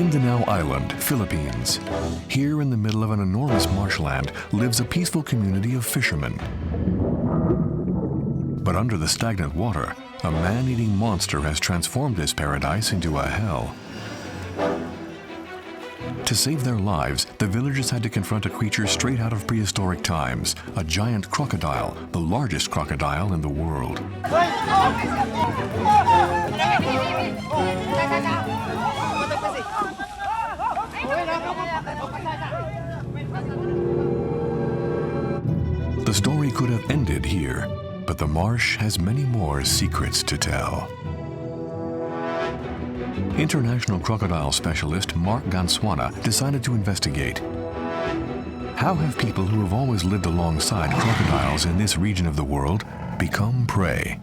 Mindanao Island, Philippines. Here in the middle of an enormous marshland lives a peaceful community of fishermen. But under the stagnant water, a man-eating monster has transformed this paradise into a hell. To save their lives, the villagers had to confront a creature straight out of prehistoric times, a giant crocodile, the largest crocodile in the world. The story could have ended here, but the marsh has many more secrets to tell. International crocodile specialist Marc Gansuana decided to investigate. How have people who have always lived alongside crocodiles in this region of the world become prey?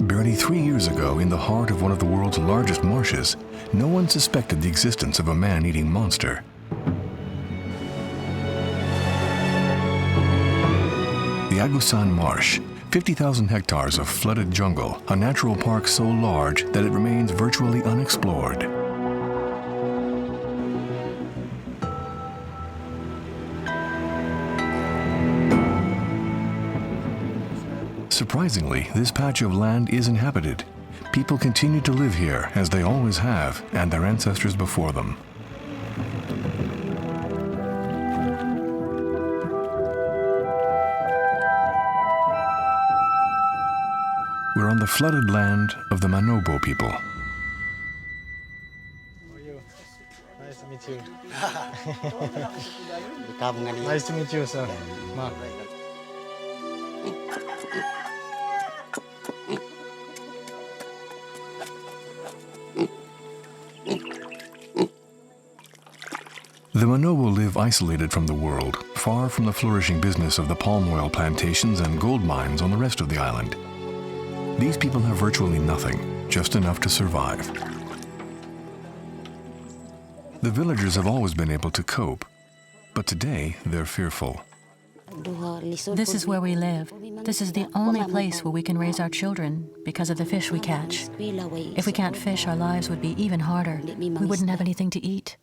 Barely 3 years ago, in the heart of one of the world's largest marshes, no one suspected the existence of a man-eating monster. The Agusan Marsh, 50,000 hectares of flooded jungle, a natural park so large that it remains virtually unexplored. Surprisingly, this patch of land is inhabited. People continue to live here, as they always have, and their ancestors before them. We're on the flooded land of the Manobo people. How are you? Nice to meet you. Nice to meet you, sir. Mark. The Manobo live isolated from the world, far from the flourishing business of the palm oil plantations and gold mines on the rest of the island. These people have virtually nothing, just enough to survive. The villagers have always been able to cope, but today they're fearful. This is where we live. This is the only place where we can raise our children because of the fish we catch. If we can't fish, our lives would be even harder. We wouldn't have anything to eat.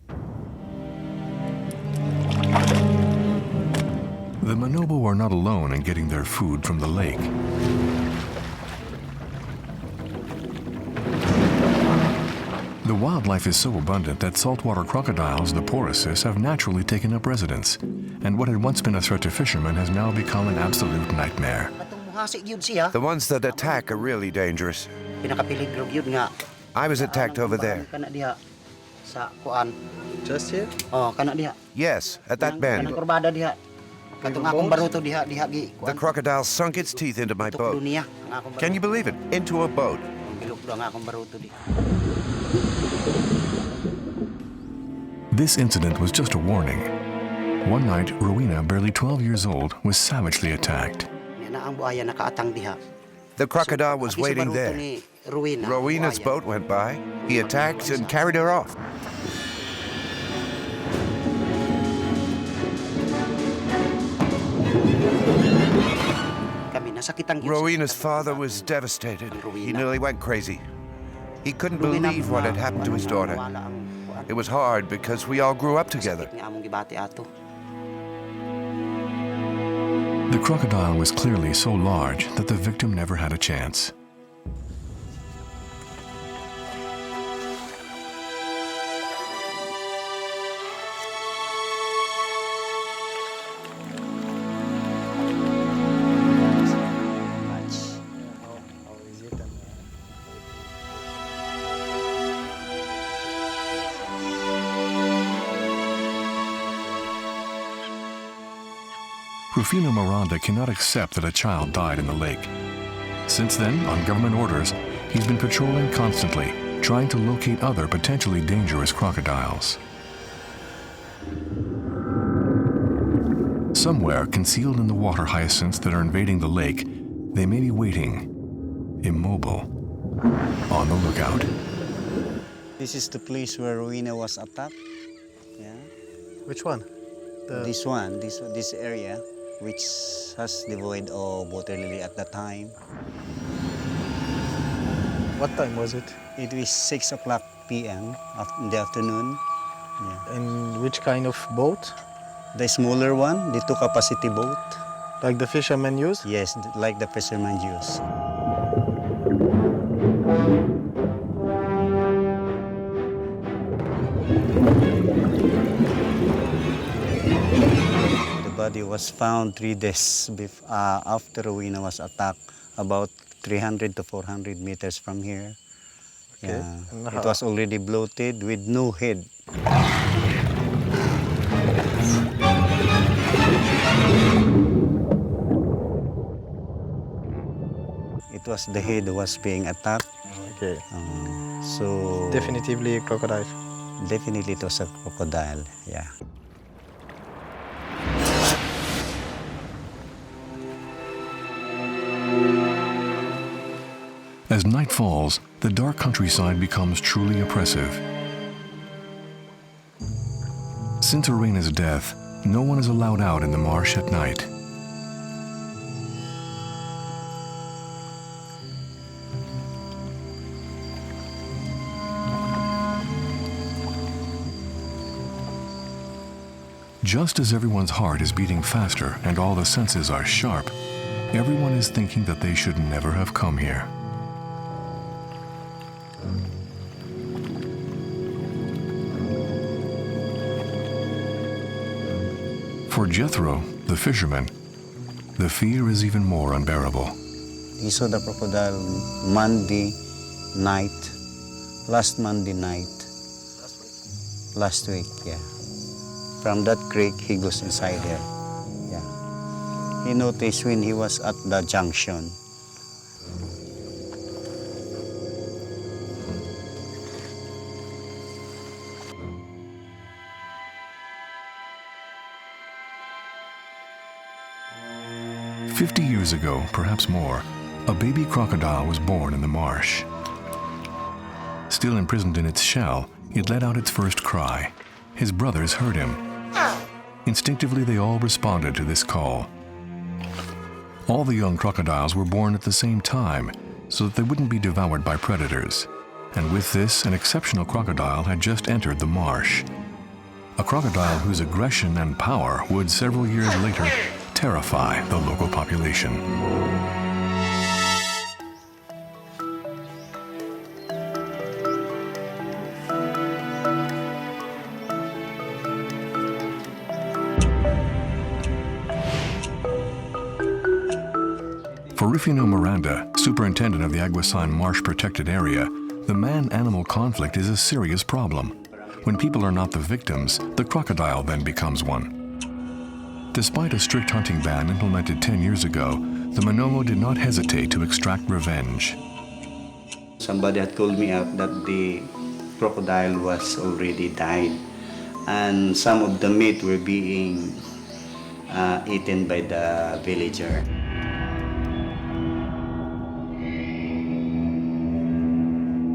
The Manobo are not alone in getting their food from the lake. The wildlife is so abundant that saltwater crocodiles, the porpoises, have naturally taken up residence, and what had once been a threat to fishermen has now become an absolute nightmare. The ones that attack are really dangerous. I was attacked over there. Just here? Yes, at that bend. The crocodile sunk its teeth into my boat. Can you believe it? Into a boat. This incident was just a warning. One night, Rowena, barely 12 years old, was savagely attacked. The crocodile was waiting there. Rowena's boat went by. He attacked and carried her off. Rowena's father was devastated. He nearly went crazy. He couldn't believe what had happened to his daughter. It was hard because we all grew up together. The crocodile was clearly so large that the victim never had a chance. Rufino Miranda cannot accept that a child died in the lake. Since then, on government orders, He's been patrolling constantly, trying to locate other potentially dangerous crocodiles. Somewhere, concealed in the water hyacinths that are invading the lake, they may be waiting, immobile, on the lookout. This is the place where Rowena was attacked. Yeah. Which one? This one, this area, which has devoid of water lily at the time. What time was it? It was 6 o'clock p.m. In the afternoon. Yeah. And which kind of boat? The smaller one, the 2-capacity boat. Like the fishermen use? Yes, like the fishermen use. The body was found 3 days after Rowena was attacked, about 300 to 400 meters from here. Okay. Yeah. It was already bloated with no head. It was the head was being attacked. Okay. So Definitively a crocodile. definitely it was a crocodile, yeah. As night falls, the dark countryside becomes truly oppressive. Since Rowena's death, no one is allowed out in the marsh at night. Just as everyone's heart is beating faster and all the senses are sharp, everyone is thinking that they should never have come here. For Jethro, the fisherman, the fear is even more unbearable. He saw the crocodile Monday night, last Monday night. Last week, yeah. From that creek, he goes inside there. Yeah. He noticed when he was at the junction. "50 years ago, perhaps more, a baby crocodile was born in the marsh. Still imprisoned in its shell, it let out its first cry. His brothers heard him. Instinctively, they all responded to this call. All the young crocodiles were born at the same time, so that they wouldn't be devoured by predators. And with this, an exceptional crocodile had just entered the marsh. A crocodile whose aggression and power would several years later terrify the local population. For Rufino Miranda, superintendent of the Agusan Marsh protected area, the man-animal conflict is a serious problem. When people are not the victims, the crocodile then becomes one. Despite a strict hunting ban implemented 10 years ago, the Manobo did not hesitate to extract revenge. Somebody had told me out that the crocodile was already died, and some of the meat were being eaten by the villager.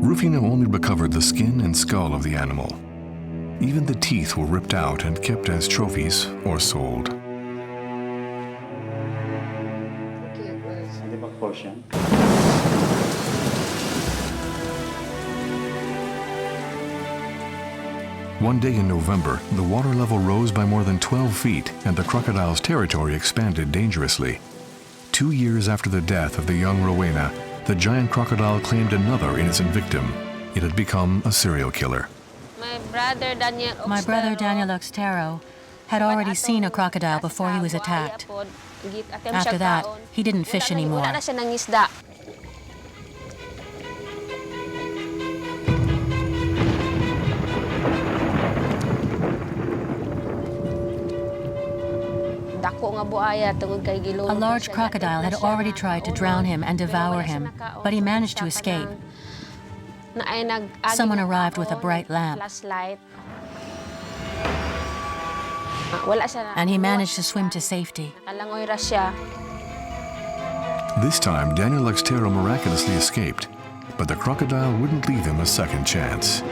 Rufino only recovered the skin and skull of the animal. Even the teeth were ripped out and kept as trophies or sold. One day in November, the water level rose by more than 12 feet and the crocodile's territory expanded dangerously. 2 years after the death of the young Rowena, the giant crocodile claimed another innocent victim. It had become a serial killer. My brother Daniel Oxtero had already seen a crocodile before he was attacked. After that, he didn't fish anymore. A large crocodile had already tried to drown him and devour him, but he managed to escape. Someone arrived with a bright lamp, and he managed to swim to safety. This time, Daniel Extero miraculously escaped, but the crocodile wouldn't leave him a second chance.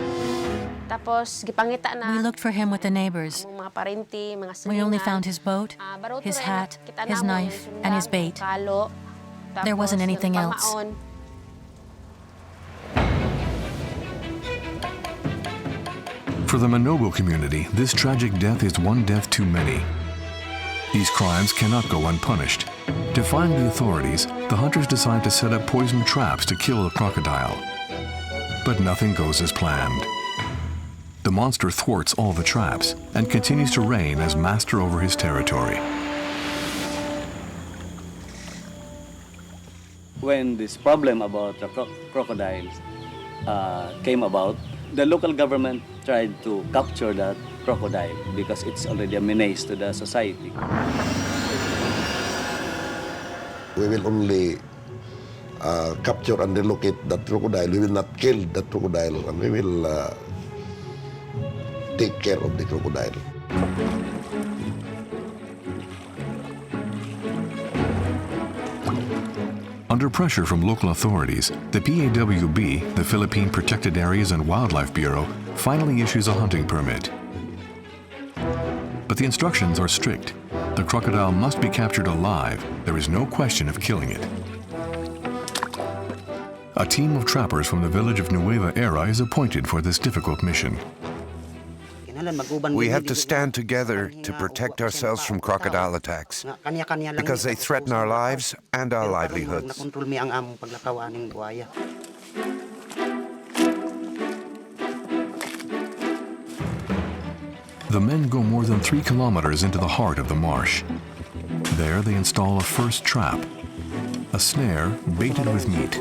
We looked for him with the neighbors. We only found his boat, his hat, his knife, and his bait. There wasn't anything else. For the Manobo community, this tragic death is one death too many. These crimes cannot go unpunished. Defying the authorities, the hunters decide to set up poison traps to kill the crocodile. But nothing goes as planned. The monster thwarts all the traps and continues to reign as master over his territory. When this problem about the crocodiles came about, the local government tried to capture that crocodile because it's already a menace to the society. We will only capture and relocate that crocodile. We will not kill that crocodile, and we will take care of the crocodile. Under pressure from local authorities, the PAWB, the Philippine Protected Areas and Wildlife Bureau, finally issues a hunting permit. But the instructions are strict. The crocodile must be captured alive. There is no question of killing it. A team of trappers from the village of Nueva Era is appointed for this difficult mission. We have to stand together to protect ourselves from crocodile attacks because they threaten our lives and our livelihoods. The men go more than 3 kilometers into the heart of the marsh. There they install a first trap, a snare baited with meat.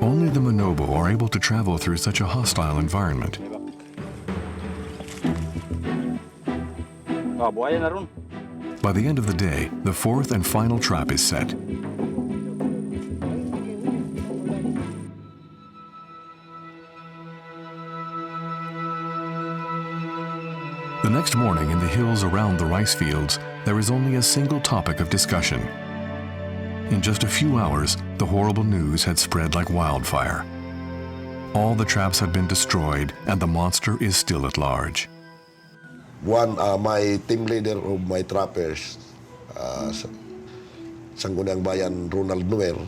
Only the Manobo are able to travel through such a hostile environment. By the end of the day, the 4th and final trap is set. The next morning in the hills around the rice fields, there is only a single topic of discussion. In just a few hours, the horrible news had spread like wildfire. All the traps had been destroyed, and the monster is still at large. My team leader of my trappers, Sangguniang Bayan Ronald Noel,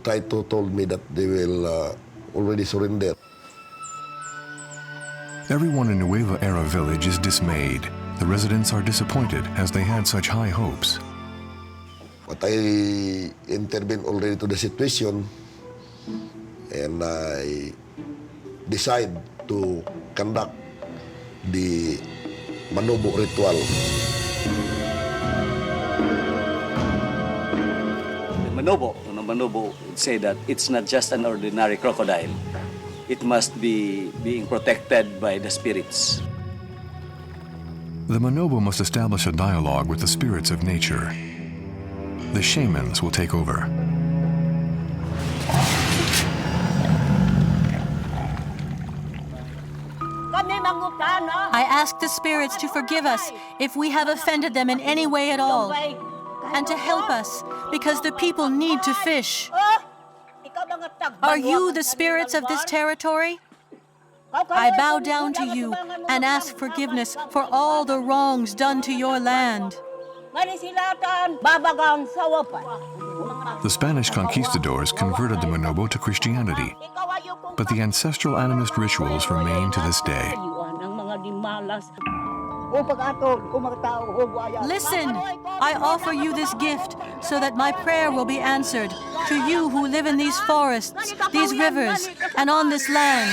tried to told me that they will already surrender. Everyone in Nueva Era village is dismayed. The residents are disappointed as they had such high hopes. But I intervened already to the situation, and I decide to conduct the Manobo ritual. The Manobo would say that it's not just an ordinary crocodile. It must be being protected by the spirits. The Manobo must establish a dialogue with the spirits of nature. The shamans will take over. I ask the spirits to forgive us if we have offended them in any way at all, and to help us because the people need to fish. Are you the spirits of this territory? I bow down to you and ask forgiveness for all the wrongs done to your land. The Spanish conquistadors converted the Manobo to Christianity, but the ancestral animist rituals remain to this day. Listen, I offer you this gift so that my prayer will be answered to you who live in these forests, these rivers, and on this land.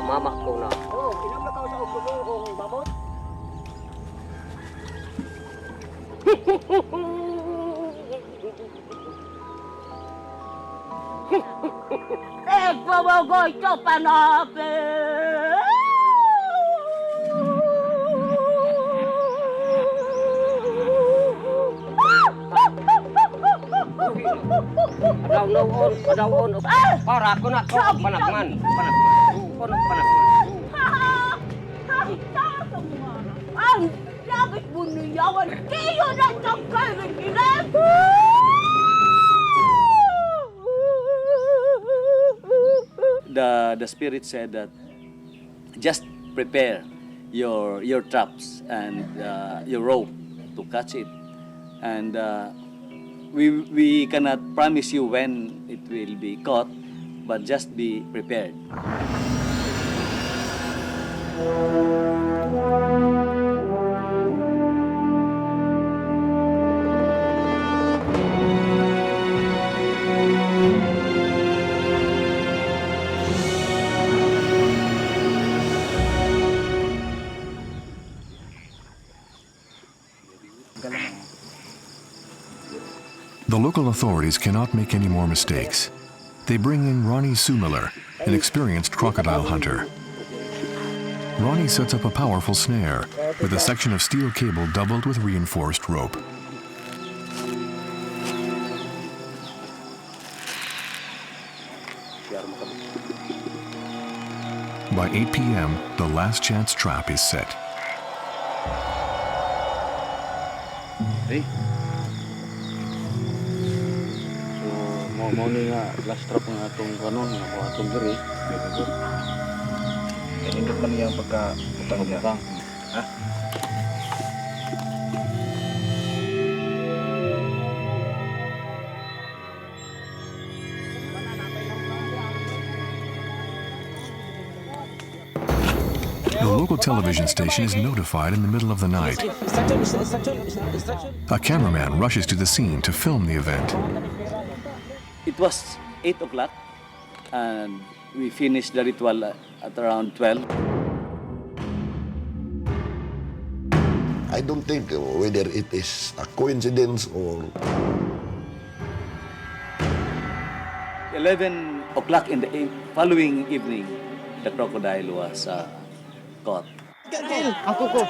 mama ko na. Babagoy to panapin. Adaw-on. Para ko na ko panagman. Panagman. Ang labis mo niyawan. Kayo na sa kaibigan. The spirit said that just prepare your traps and your rope to catch it, and we cannot promise you when it will be caught, but just be prepared. The local authorities cannot make any more mistakes. They bring in Ronnie Sumiller, an experienced crocodile hunter. Ronnie sets up a powerful snare with a section of steel cable doubled with reinforced rope. By 8 p.m., the last chance trap is set. Mau ni nga last trap ng atong kanon nga atong diri. Indot man yang pagka utang niya. Ha? The local television station is notified in the middle of the night. A cameraman rushes to the scene to film the event. It was 8 o'clock, and we finished the ritual at around 12. I don't think whether it is a coincidence or 11 o'clock in the following evening, the crocodile was caught. Ako ko.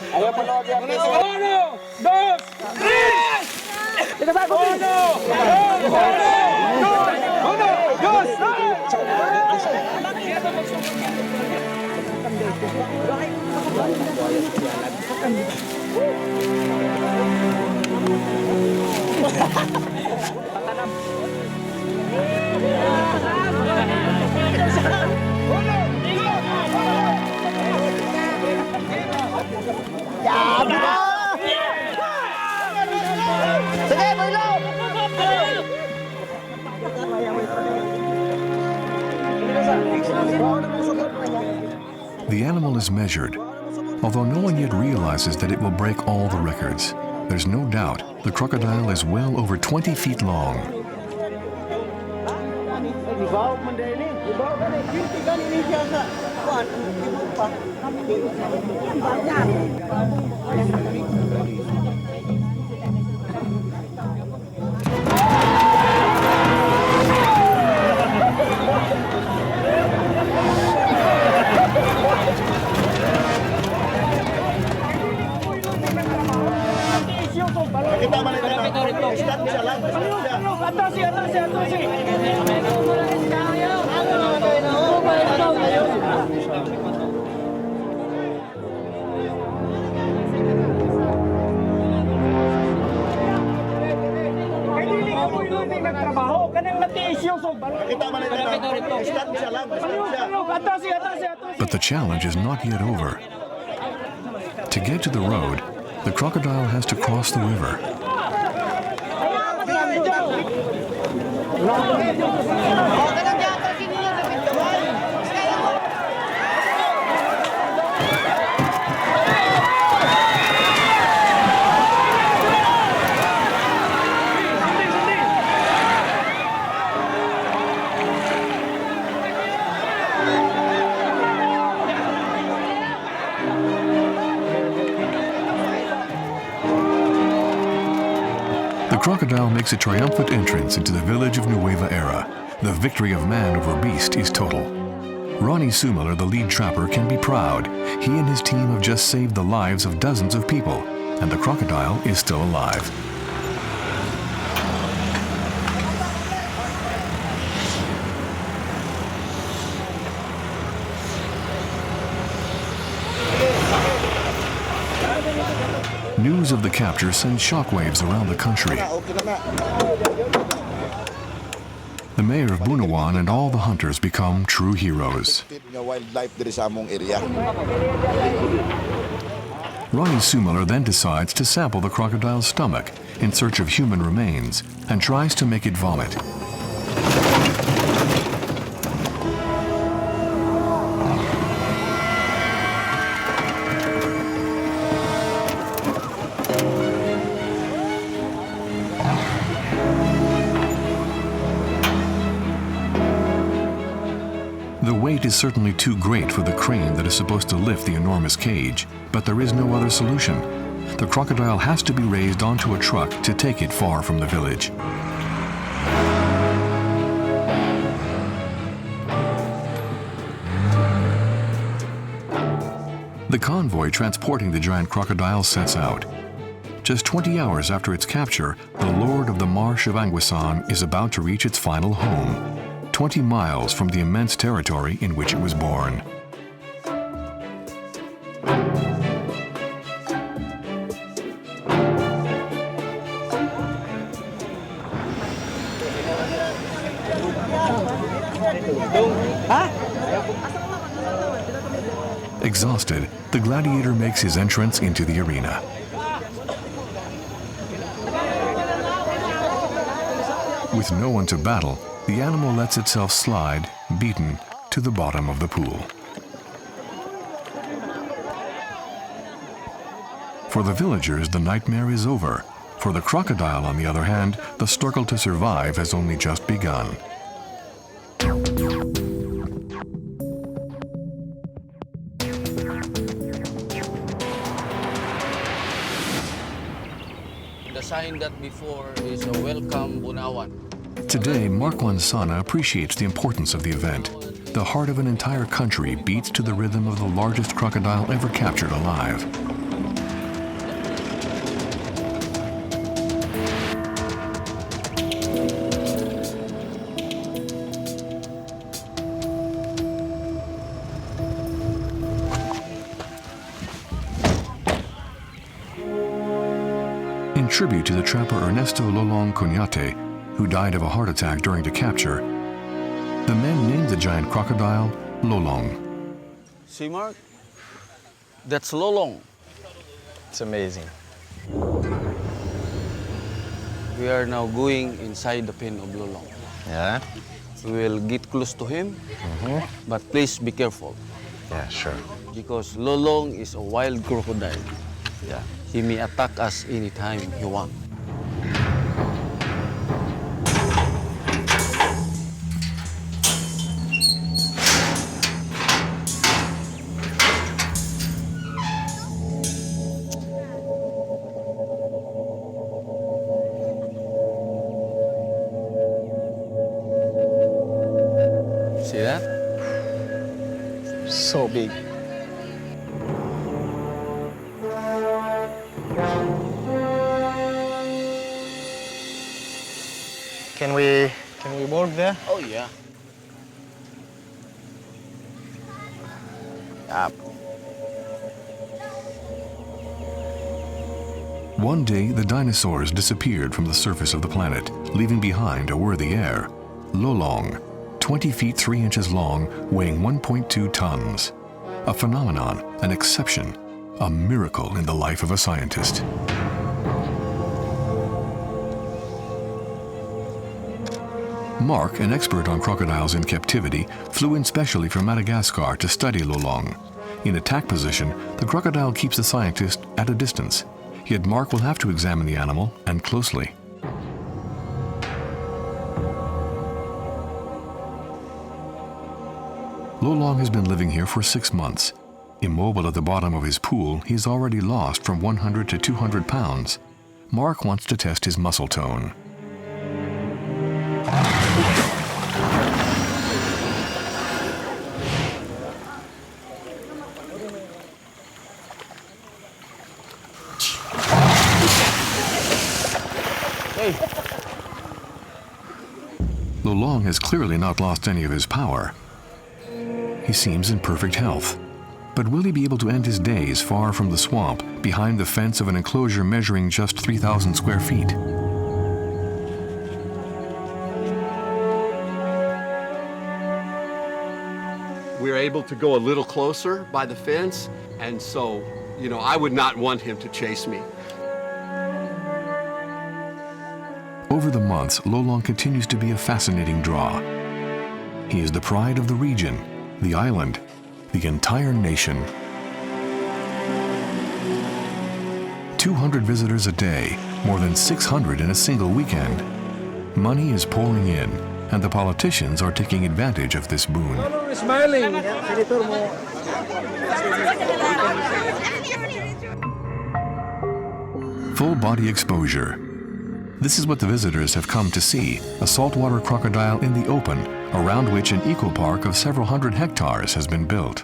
Ayaw pa na diyan. 1, 2, 3. Ito ba ko? Sige, Milo! The animal is measured, although no one yet realizes that it will break all the records. There's no doubt the crocodile is well over 20 feet long. But the challenge is not yet over. To get to the road, the crocodile has to cross the river. crocodile makes a triumphant entrance into the village of Nueva Era. The victory of man over beast is total. Ronnie Sumiller, the lead trapper, can be proud. He and his team have just saved the lives of dozens of people, and the crocodile is still alive. News of the capture sends shockwaves around the country. The mayor of Bunuan and all the hunters become true heroes. Ronnie Sumiller then decides to sample the crocodile's stomach in search of human remains and tries to make it vomit. The weight is certainly too great for the crane that is supposed to lift the enormous cage, but there is no other solution. The crocodile has to be raised onto a truck to take it far from the village. The convoy transporting the giant crocodile sets out. Just 20 hours after its capture, the Lord of the Marsh of Agusan is about to reach its final home, 20 miles from the immense territory in which it was born. Exhausted, the gladiator makes his entrance into the arena. With no one to battle, the animal lets itself slide, beaten, to the bottom of the pool. For the villagers, the nightmare is over. For the crocodile, on the other hand, the struggle to survive has only just begun. The sign that before is a welcome Bunawan. Today, Marc Gansuana appreciates the importance of the event. The heart of an entire country beats to the rhythm of the largest crocodile ever captured alive. In tribute to the trapper Ernesto Lolong Cunyate, who died of a heart attack during the capture, the men named the giant crocodile Lolong. See, Mark? That's Lolong. It's amazing. We are now going inside the pen of Lolong. Yeah? We will get close to him, but please be careful. Yeah, sure. Because Lolong is a wild crocodile. Yeah. He may attack us anytime he wants. See that? So big. Can we board there? Oh, yeah. Up. One day, the dinosaurs disappeared from the surface of the planet, leaving behind a worthy heir, Lolong, 20 feet 3 inches long, weighing 1.2 tons. A phenomenon, an exception, a miracle in the life of a scientist. Marc, an expert on crocodiles in captivity, flew in specially from Madagascar to study Lolong. In attack position, the crocodile keeps the scientist at a distance. Yet Marc will have to examine the animal, and closely. Lolong has been living here for 6 months. Immobile at the bottom of his pool, he's already lost from 100 to 200 pounds. Marc wants to test his muscle tone. Lolong has clearly not lost any of his power. He seems in perfect health. But will he be able to end his days far from the swamp, behind the fence of an enclosure measuring just 3,000 square feet? We were able to go a little closer by the fence, and so, I would not want him to chase me. Over the months, Lolong continues to be a fascinating draw. He is the pride of the region, the island, the entire nation. 200 visitors a day, more than 600 in a single weekend. Money is pouring in, and the politicians are taking advantage of this boon. Smiling. Full body exposure. This is what the visitors have come to see, a saltwater crocodile in the open, around which an eco-park of several hundred hectares has been built.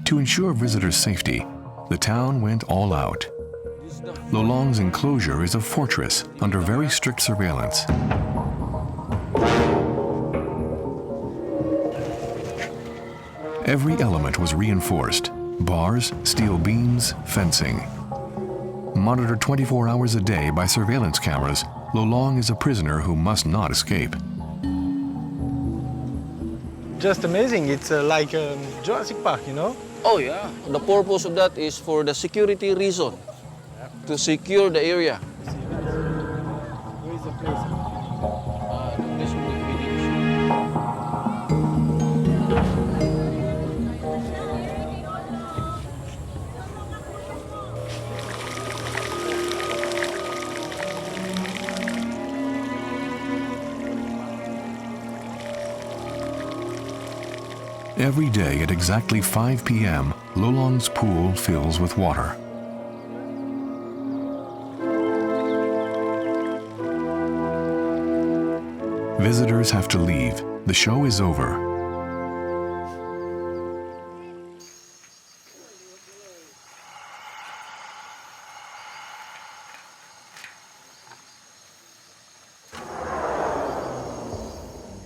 To ensure visitors' safety, the town went all out. Lolong's enclosure is a fortress under very strict surveillance. Every element was reinforced: bars, steel beams, fencing. Monitored 24 hours a day by surveillance cameras, Lolong is a prisoner who must not escape. Just amazing. It's like Jurassic Park, Oh yeah, the purpose of that is for the security reason, to secure the area. Where is the place? This will be finished. Every day at exactly 5 p.m., Lolong's pool fills with water. Visitors have to leave. The show is over.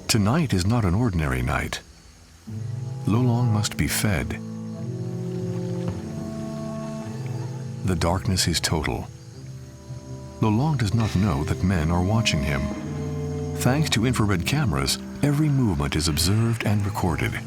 Tonight is not an ordinary night. Lolong must be fed. The darkness is total. Lolong does not know that men are watching him. Thanks to infrared cameras, every movement is observed and recorded.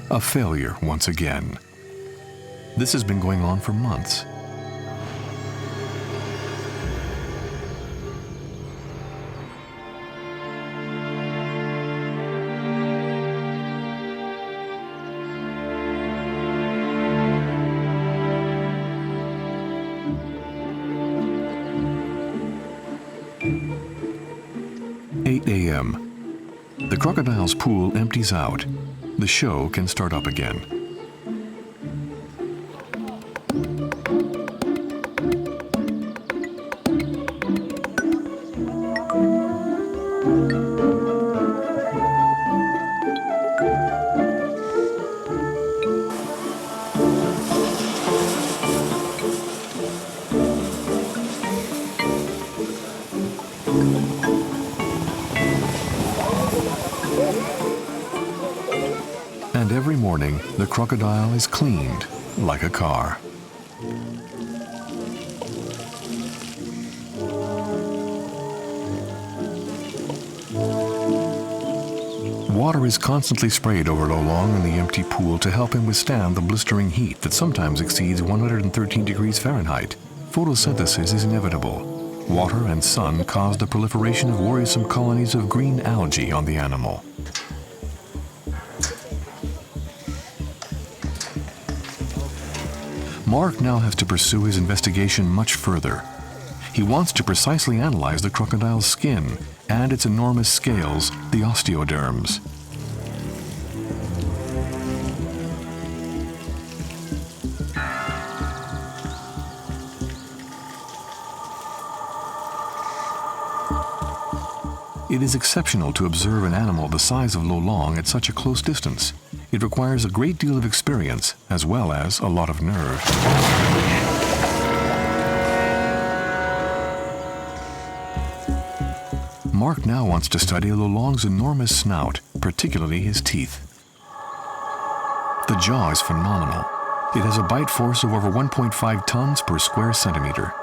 A failure once again. This has been going on for months. The crocodile's pool empties out. The show can start up again. And every morning, the crocodile is cleaned like a car. Water is constantly sprayed over Lolong in the empty pool to help him withstand the blistering heat that sometimes exceeds 113 degrees Fahrenheit. Photosynthesis is inevitable. Water and sun cause the proliferation of worrisome colonies of green algae on the animal. Marc now has to pursue his investigation much further. He wants to precisely analyze the crocodile's skin and its enormous scales, the osteoderms. It is exceptional to observe an animal the size of Lolong at such a close distance. It requires a great deal of experience as well as a lot of nerve. Marc now wants to study Lolong's enormous snout, particularly his teeth. The jaw is phenomenal. It has a bite force of over 1.5 tons per square centimeter.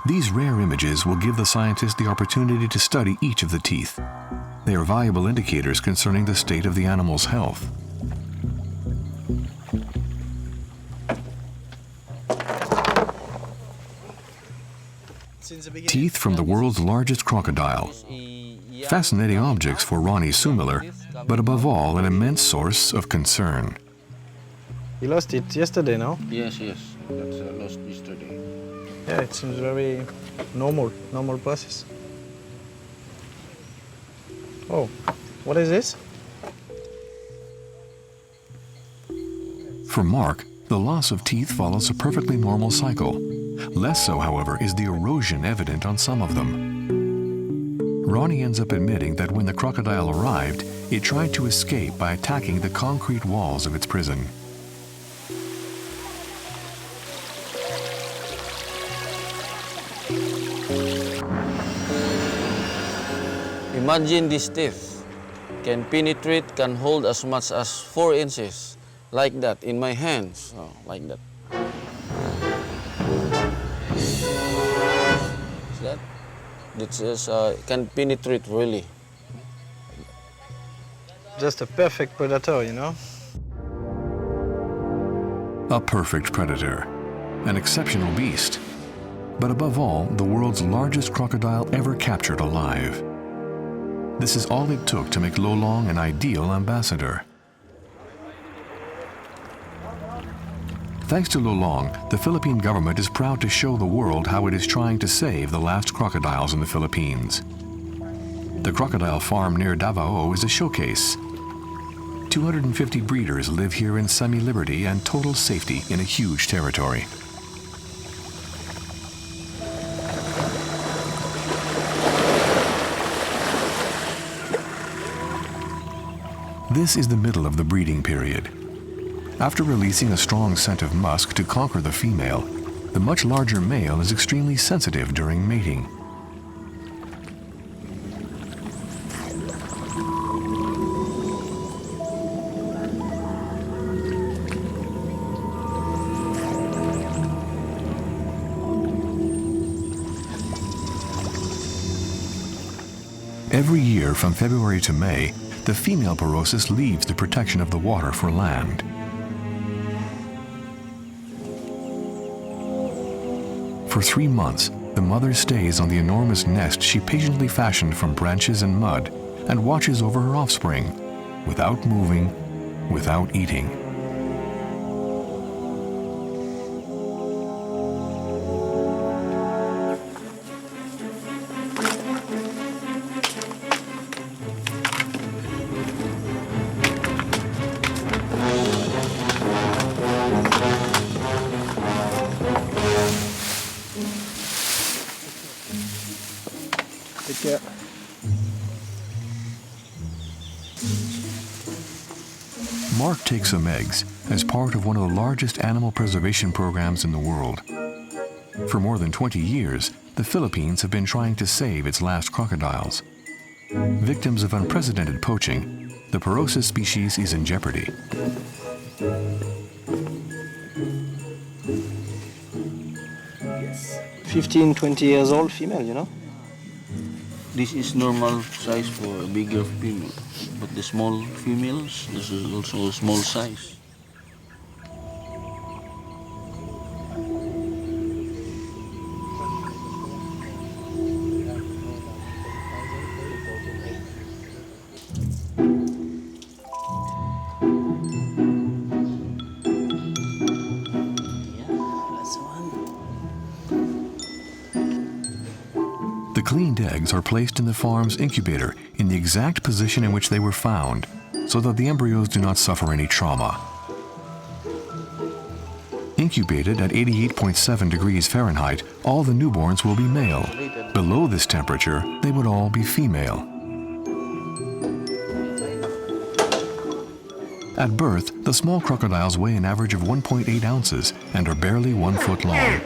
These rare images will give the scientist the opportunity to study each of the teeth. They are valuable indicators concerning the state of the animal's health. Teeth from the world's largest crocodile. Fascinating objects for Ronnie Sumiller, but above all, an immense source of concern. You lost it yesterday, no? Yes, that's lost yesterday. Yeah, it seems very normal process. Oh, what is this? For Marc, the loss of teeth follows a perfectly normal cycle. Less so, however, is the erosion evident on some of them. Ronnie ends up admitting that when the crocodile arrived, it tried to escape by attacking the concrete walls of its prison. Imagine this teeth can penetrate, can hold as much as 4 inches, like that, in my hands, like that. See that? This is, can penetrate really. Just a perfect predator, you know? A perfect predator, an exceptional beast, but above all, the world's largest crocodile ever captured alive. This is all it took to make Lolong an ideal ambassador. Thanks to Lolong, the Philippine government is proud to show the world how it is trying to save the last crocodiles in the Philippines. The crocodile farm near Davao is a showcase. 250 breeders live here in semi-liberty and total safety in a huge territory. This is the middle of the breeding period. After releasing a strong scent of musk to conquer the female, the much larger male is extremely sensitive during mating. Every year from February to May, the female Porosus leaves the protection of the water for land. For 3 months, the mother stays on the enormous nest she patiently fashioned from branches and mud and watches over her offspring, without moving, without eating. Take care. Marc takes some eggs as part of one of the largest animal preservation programs in the world. For more than 20 years, the Philippines have been trying to save its last crocodiles. Victims of unprecedented poaching, the Porosus species is in jeopardy. Yes. 15, 20 years old female, you know? This is normal size for a bigger female, but the small females, this is also a small size. The cleaned eggs are placed in the farm's incubator in the exact position in which they were found, so that the embryos do not suffer any trauma. Incubated at 88.7 degrees Fahrenheit, all the newborns will be male. Below this temperature, they would all be female. At birth, the small crocodiles weigh an average of 1.8 ounces and are barely 1 foot long.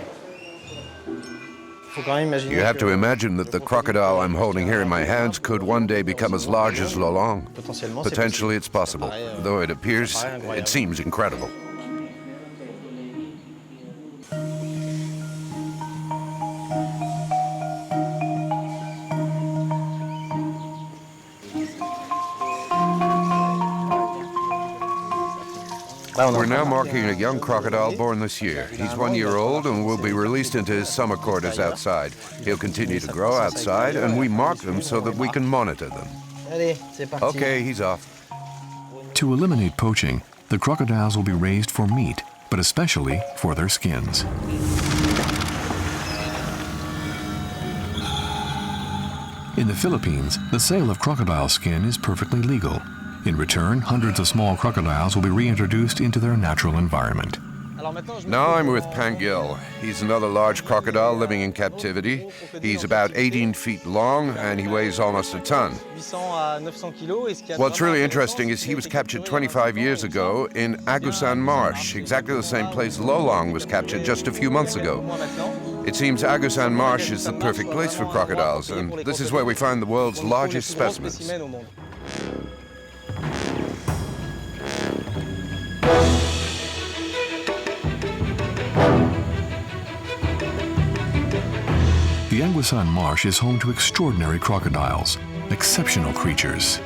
You have to imagine that the crocodile I'm holding here in my hands could one day become as large as Lolong. Potentially it's possible, though it seems incredible. We're now marking a young crocodile born this year. He's 1 year old and will be released into his summer quarters outside. He'll continue to grow outside, and we mark them so that we can monitor them. Okay, he's off. To eliminate poaching, the crocodiles will be raised for meat, but especially for their skins. In the Philippines, the sale of crocodile skin is perfectly legal. In return, hundreds of small crocodiles will be reintroduced into their natural environment. Now I'm with Pangil. He's another large crocodile living in captivity. He's about 18 feet long and he weighs almost a ton. What's really interesting is he was captured 25 years ago in Agusan Marsh, exactly the same place Lolong was captured just a few months ago. It seems Agusan Marsh is the perfect place for crocodiles, and this is where we find the world's largest specimens. The Agusan Marsh is home to extraordinary crocodiles, exceptional creatures.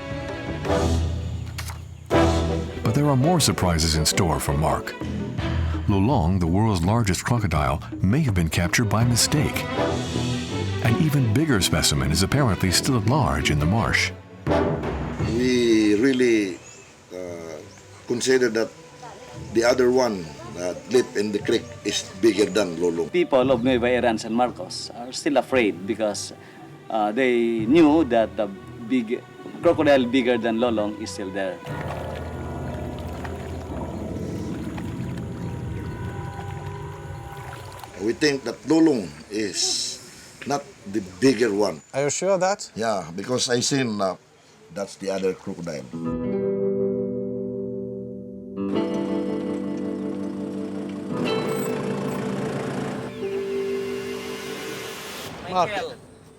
But there are more surprises in store for Marc. Lolong, the world's largest crocodile, may have been captured by mistake. An even bigger specimen is apparently still at large in the marsh. We really consider that the other one that live in the creek is bigger than Lolong. People of Nueva Ecija and San Marcos are still afraid because they knew that the big crocodile bigger than Lolong is still there. We think that Lolong is not the bigger one. Are you sure of that? Yeah, because I seen that's the other crocodile.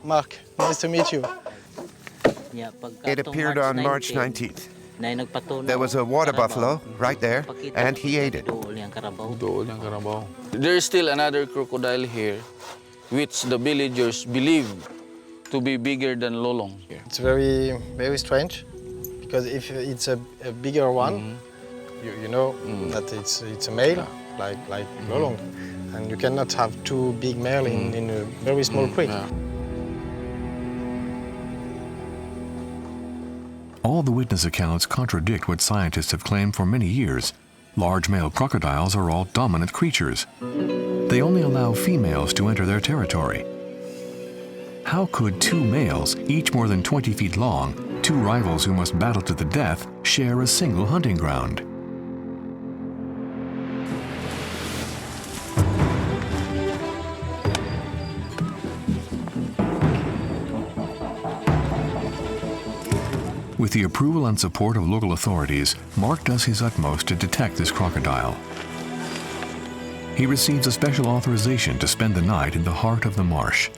Marc, nice to meet you. It appeared on March 19th. There was a water buffalo right there, and he ate it. There is still another crocodile here, which the villagers believe to be bigger than Lolong. It's very, very strange, because if it's a bigger one, you know that it's a male, like Lolong, and you cannot have two big male in a very small creek. Yeah. All the witness accounts contradict what scientists have claimed for many years. Large male crocodiles are all dominant creatures. They only allow females to enter their territory. How could two males, each more than 20 feet long, two rivals who must battle to the death, share a single hunting ground? With the approval and support of local authorities, Marc does his utmost to detect this crocodile. He receives a special authorization to spend the night in the heart of the marsh.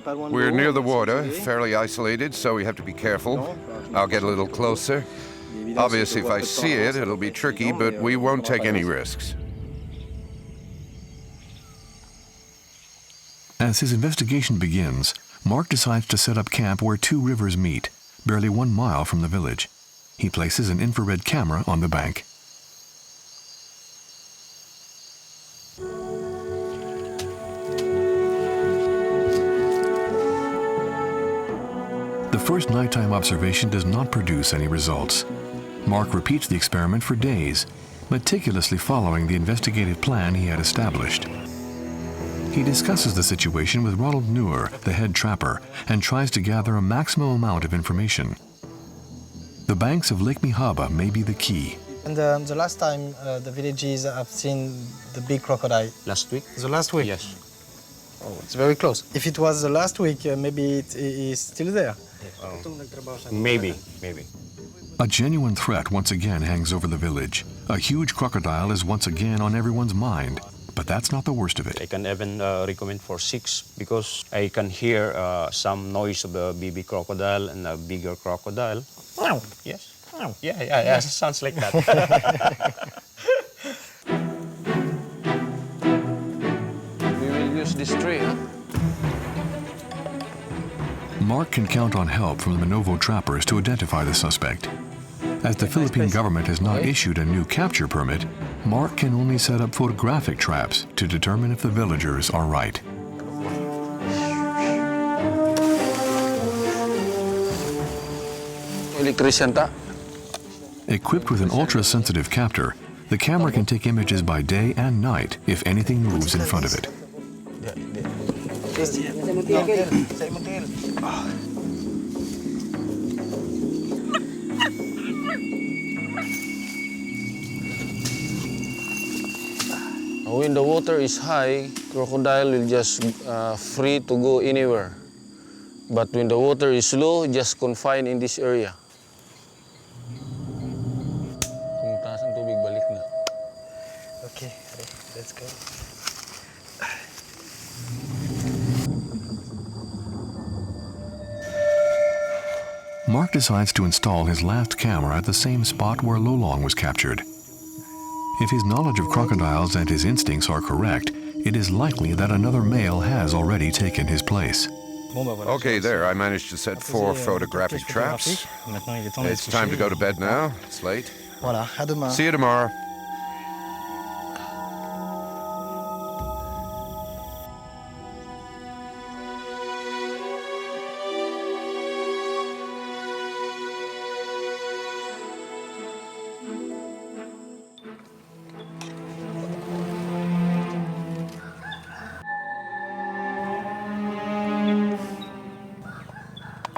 We're near the water, fairly isolated, so we have to be careful. I'll get a little closer. Obviously, if I see it, it'll be tricky, but we won't take any risks. As his investigation begins, Marc decides to set up camp where two rivers meet, barely 1 mile from the village. He places an infrared camera on the bank. The first nighttime observation does not produce any results. Marc repeats the experiment for days, meticulously following the investigative plan he had established. He discusses the situation with Ronald Neuer, the head trapper, and tries to gather a maximum amount of information. The banks of Lake Mihaba may be the key. And the last time the villages have seen the big crocodile? Last week? The last week? Yes. Oh, it's very close. If it was the last week, maybe it is still there. Maybe. A genuine threat once again hangs over the village. A huge crocodile is once again on everyone's mind, but that's not the worst of it. I can even recommend for 6 because I can hear some noise of a baby crocodile and a bigger crocodile. Yes. Yeah, sounds like that. We will use this tree, huh? Marc can count on help from the Manobo trappers to identify the suspect. As the Philippine government has not issued a new capture permit, Marc can only set up photographic traps to determine if the villagers are right. Electrician ta? Equipped with an ultra-sensitive captor, the camera can take images by day and night if anything moves in front of it. When the water is high, crocodile will just free to go anywhere. But when the water is low, just confined in this area. Kung taas ang tubig, balik na. Okay, let's go. Marc decides to install his last camera at the same spot where Lolong was captured. If his knowledge of crocodiles and his instincts are correct, it is likely that another male has already taken his place. Okay, there, I managed to set 4 photographic traps. It's time to go to bed now. It's late. Voilà, à demain. See you tomorrow.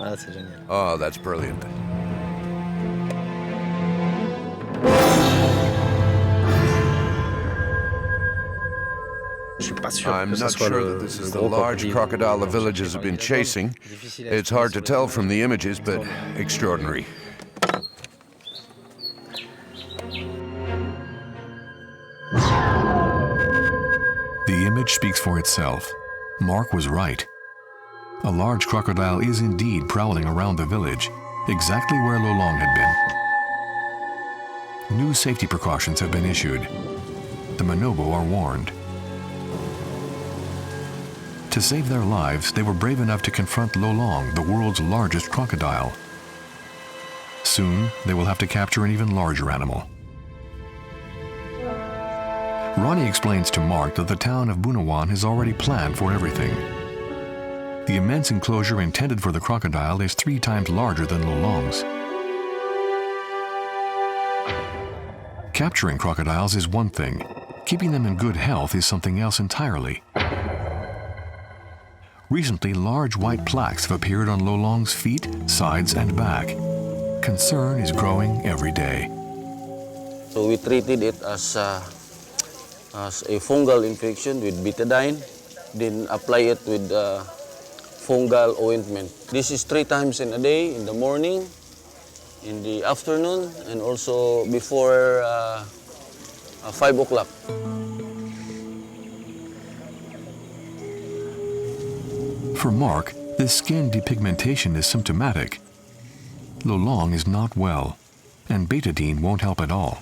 Ah, c'est génial. Oh, that's brilliant. I'm not sure that this is the large crocodile the villagers have been chasing. It's hard to tell from the images, but extraordinary. The image speaks for itself. Marc was right. A large crocodile is indeed prowling around the village, exactly where Lolong had been. New safety precautions have been issued. The Manobo are warned. To save their lives, they were brave enough to confront Lolong, the world's largest crocodile. Soon, they will have to capture an even larger animal. Ronnie explains to Marc that the town of Bunawan has already planned for everything. The immense enclosure intended for the crocodile is 3 times larger than Lolong's. Capturing crocodiles is one thing. Keeping them in good health is something else entirely. Recently, large white plaques have appeared on Lolong's feet, sides, and back. Concern is growing every day. So we treated it as a fungal infection with betadine, then apply it with fungal ointment. This is 3 times in a day, in the morning, in the afternoon, and also before 5 o'clock. For Marc, this skin depigmentation is symptomatic. Lolong is not well, and betadine won't help at all.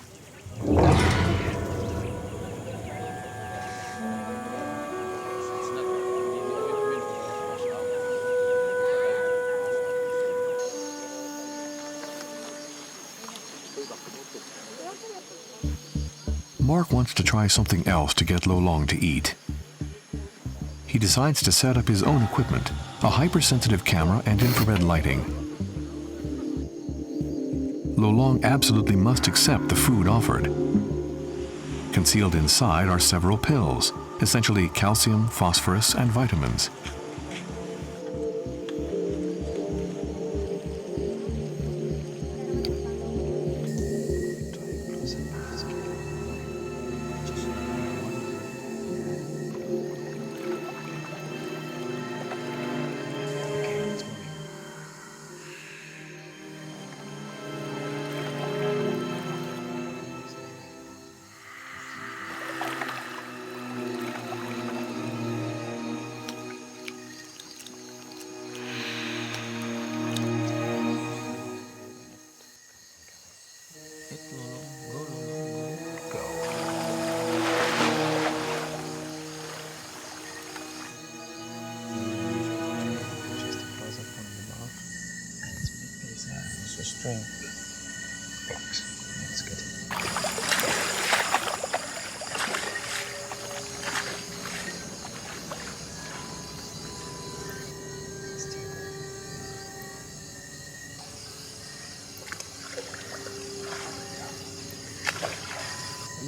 Marc wants to try something else to get Lo Long to eat. He decides to set up his own equipment, a hypersensitive camera and infrared lighting. Lo Long absolutely must accept the food offered. Concealed inside are several pills, essentially calcium, phosphorus, and vitamins.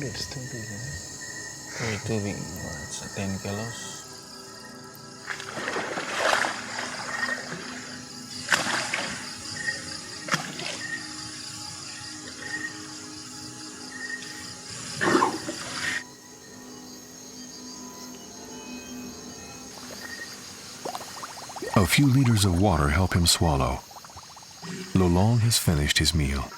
It's too big, isn't it? Way too big. It's 10 kilos. A few liters of water help him swallow. Lo Long has finished his meal.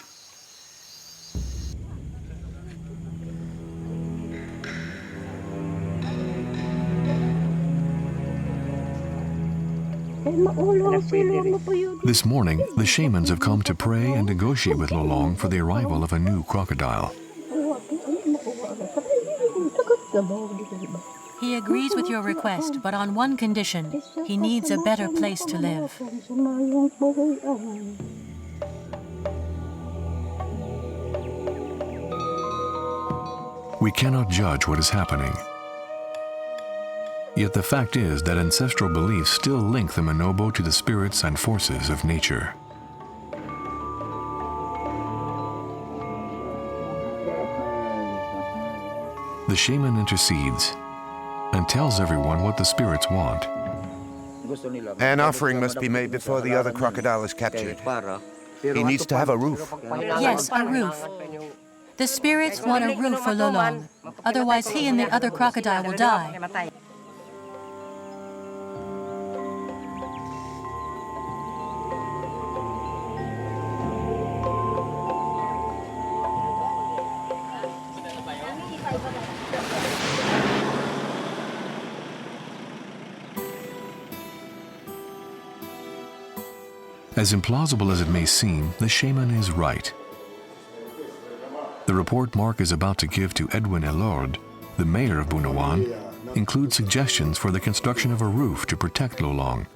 This morning, the shamans have come to pray and negotiate with Lo Long for the arrival of a new crocodile. He agrees with your request, but on one condition. He needs a better place to live. We cannot judge what is happening. Yet the fact is that ancestral beliefs still link the Manobo to the spirits and forces of nature. The shaman intercedes and tells everyone what the spirits want. An offering must be made before the other crocodile is captured. He needs to have a roof. Yes, a roof. The spirits want a roof for Lo Long. Otherwise, he and the other crocodile will die. As implausible as it may seem, the shaman is right. The report Marc is about to give to Edwin Elord, the mayor of Bunawan, includes suggestions for the construction of a roof to protect Lo Long.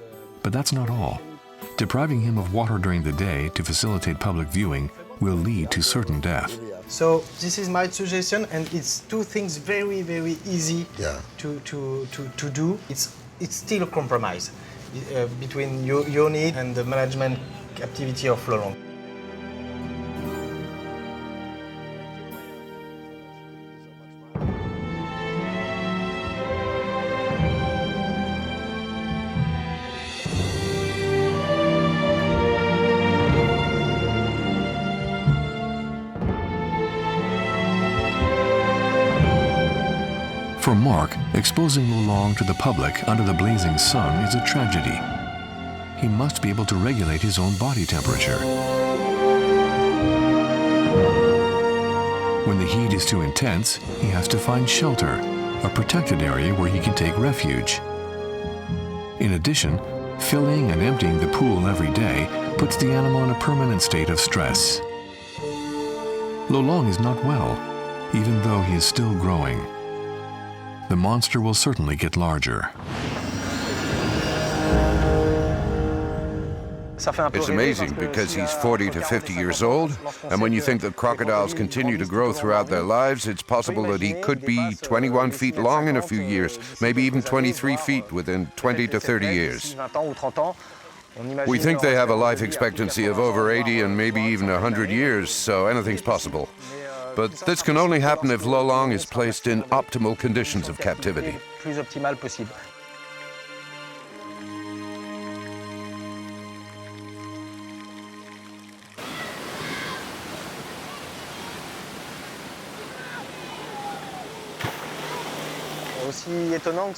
But that's not all. Depriving him of water during the day to facilitate public viewing will lead to certain death. So this is my suggestion, and it's two things very, very easy to do. It's still a compromise between your need and the management captivity of Lo Long. For Marc, exposing Lo Long to the public under the blazing sun is a tragedy. He must be able to regulate his own body temperature. When the heat is too intense, he has to find shelter, a protected area where he can take refuge. In addition, filling and emptying the pool every day puts the animal in a permanent state of stress. Lo Long is not well, even though he is still growing. The monster will certainly get larger. It's amazing because he's 40 to 50 years old, and when you think that crocodiles continue to grow throughout their lives, it's possible that he could be 21 feet long in a few years, maybe even 23 feet within 20 to 30 years. We think they have a life expectancy of over 80 and maybe even 100 years, so anything's possible. But this can only happen if Lolong is placed in optimal conditions of captivity.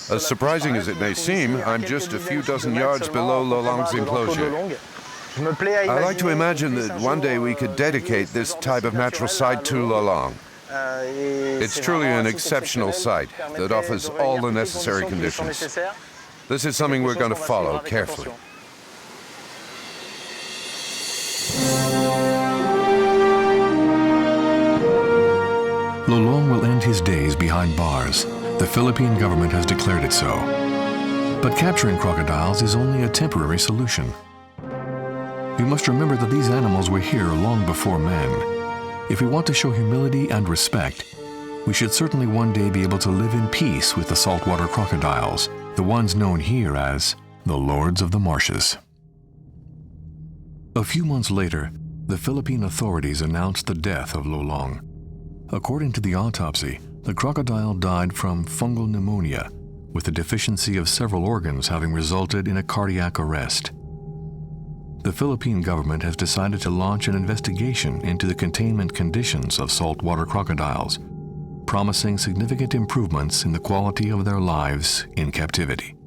As surprising as it may seem, I'm just a few dozen yards below Lolong's enclosure. I like to imagine that one day we could dedicate this type of natural site to Lolong. It's truly an exceptional site that offers all the necessary conditions. This is something we're going to follow carefully. Lolong will end his days behind bars. The Philippine government has declared it so. But capturing crocodiles is only a temporary solution. We must remember that these animals were here long before men. If we want to show humility and respect, we should certainly one day be able to live in peace with the saltwater crocodiles, the ones known here as the Lords of the Marshes. A few months later, the Philippine authorities announced the death of Lolong. According to the autopsy, the crocodile died from fungal pneumonia, with the deficiency of several organs having resulted in a cardiac arrest. The Philippine government has decided to launch an investigation into the containment conditions of saltwater crocodiles, promising significant improvements in the quality of their lives in captivity.